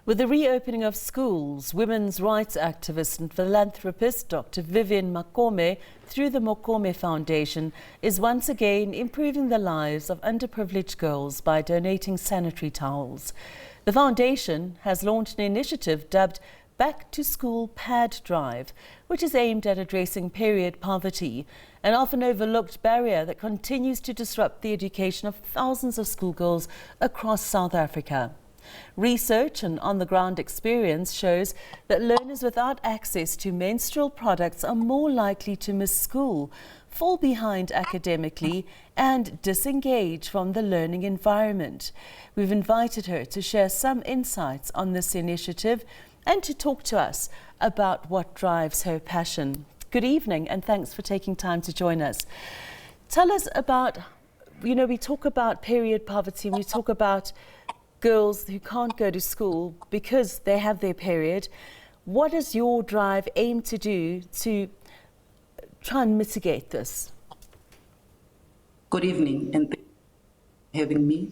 With the reopening of schools, women's rights activist and philanthropist Dr. Vivian Mokome, through the Mokome Foundation, is once again improving the lives of underprivileged girls by donating sanitary towels. The foundation has launched an initiative dubbed Back to School Pad Drive, which is aimed at addressing period poverty, an often overlooked barrier that continues to disrupt the education of thousands of schoolgirls across South Africa. Research and on-the-ground experience shows that learners without access to menstrual products are more likely to miss school, fall behind academically, and disengage from the learning environment. We've invited her to share some insights on this initiative and to talk to us about what drives her passion. Good evening, and thanks for taking time to join us. Tell us about, we talk about period poverty, we talk about girls who can't go to school because they have their period. What does your drive aim to do to try and mitigate this? Good evening, and thank you for having me.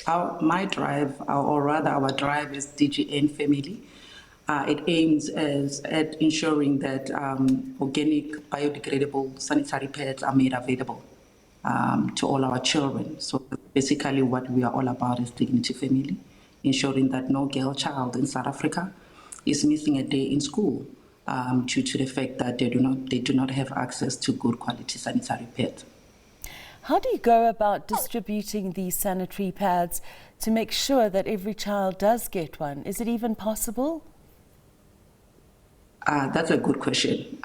My drive, or rather our drive, is DGN Family. It aims at ensuring that organic, biodegradable sanitary pads are made available to all our children. So basically what we are all about is Dignity Family, ensuring that no girl child in South Africa is missing a day in school due to the fact that they do not have access to good quality sanitary pads. How do you go about distributing these sanitary pads to make sure that every child does get one? Is it even possible? That's a good question.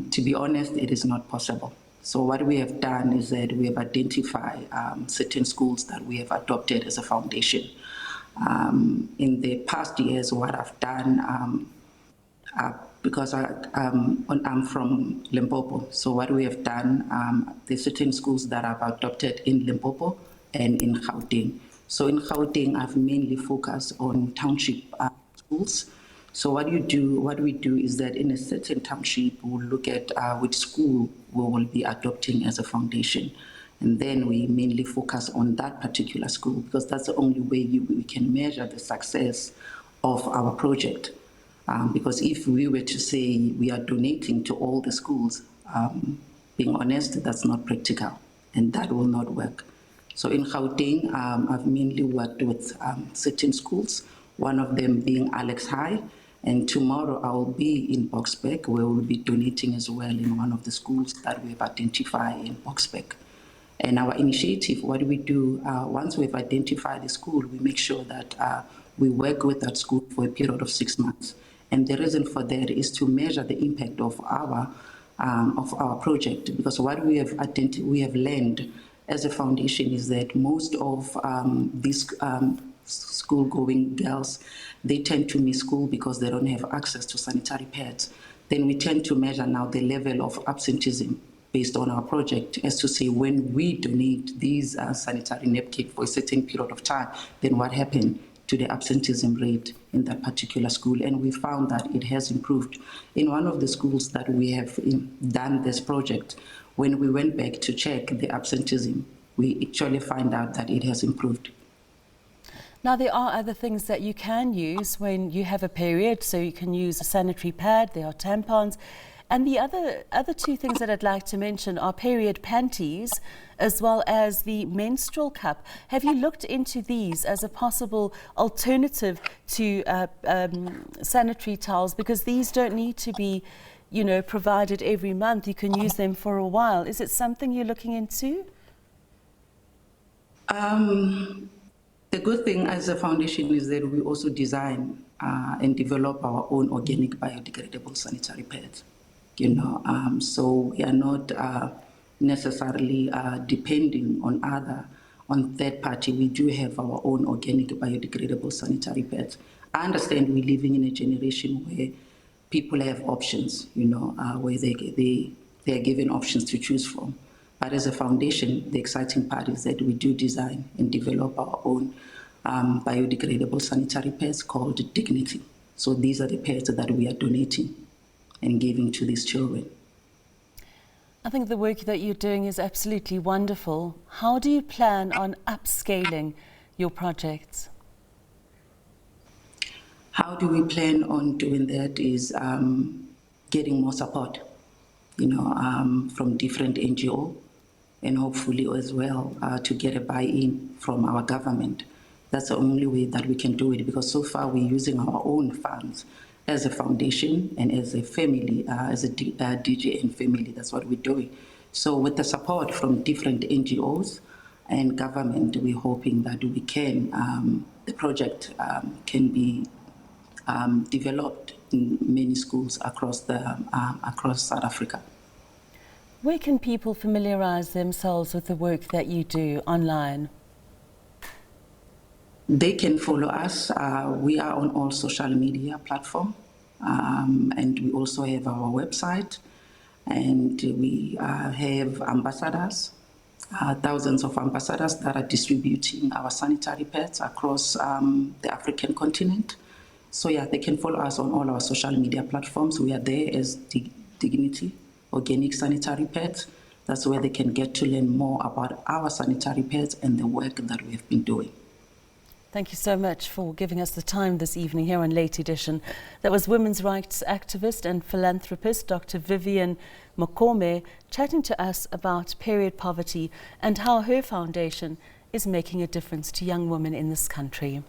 To be honest, it is not possible. So what we have done is that we have identified certain schools that we have adopted as a foundation. In the past years, what I've done, because I'm from Limpopo, so what we have done, there's certain schools that I've adopted in Limpopo and in Gauteng. So in Gauteng, I've mainly focused on township schools. So what we do is that in a certain township, we'll look at which school we will be adopting as a foundation. And then we mainly focus on that particular school because that's the only way we can measure the success of our project. Because if we were to say we are donating to all the schools, being honest, that's not practical and that will not work. So in Gauteng, I've mainly worked with certain schools, one of them being Alex High. And tomorrow I will be in Boksburg, where we'll be donating as well in one of the schools that we've identified in Boksburg. And our initiative, what we do, once we've identified the school, we make sure that we work with that school for a period of 6 months. And the reason for that is to measure the impact of our project, because what we have learned as a foundation is that most of these school-going girls, they tend to miss school because they don't have access to sanitary pads. Then we tend to measure now the level of absenteeism based on our project as to say when we donate these sanitary napkins for a certain period of time, then what happened to the absenteeism rate in that particular school. And we found that it has improved. In one of the schools that we have done this project, when we went back to check the absenteeism, we actually find out that it has improved. Now, there are other things that you can use when you have a period, so you can use a sanitary pad, there are tampons. And the other two things that I'd like to mention are period panties as well as the menstrual cup. Have you looked into these as a possible alternative to sanitary towels? Because these don't need to be, provided every month. You can use them for a while. Is it something you're looking into? The good thing as a foundation is that we also design and develop our own organic biodegradable sanitary pads. So we are not necessarily depending on third party. We do have our own organic biodegradable sanitary pads. I understand we're living in a generation where people have options, where they are given options to choose from. But as a foundation, the exciting part is that we do design and develop our own biodegradable sanitary pads called Dignity. So these are the pads that we are donating and giving to these children. I think the work that you're doing is absolutely wonderful. How do you plan on upscaling your projects? How do we plan on doing that is getting more support, from different NGO, and hopefully as well to get a buy-in from our government. That's the only way that we can do it, because so far we're using our own funds as a foundation and as a family, as a DGN family. That's what we're doing. So with the support from different NGOs and government, we're hoping that we can, the project can be developed in many schools across South Africa. Where can people familiarise themselves with the work that you do online? They can follow us. We are on all social media platforms, and we also have our website, and we have ambassadors, thousands of ambassadors that are distributing our sanitary pads across the African continent. So yeah, they can follow us on all our social media platforms. We are there as Dignity Organic Sanitary Pads. That's where they can get to learn more about our sanitary pads and the work that we have been doing. Thank you so much for giving us the time this evening here on Late Edition. That was women's rights activist and philanthropist Dr. Vivian Mokome chatting to us about period poverty and how her foundation is making a difference to young women in this country.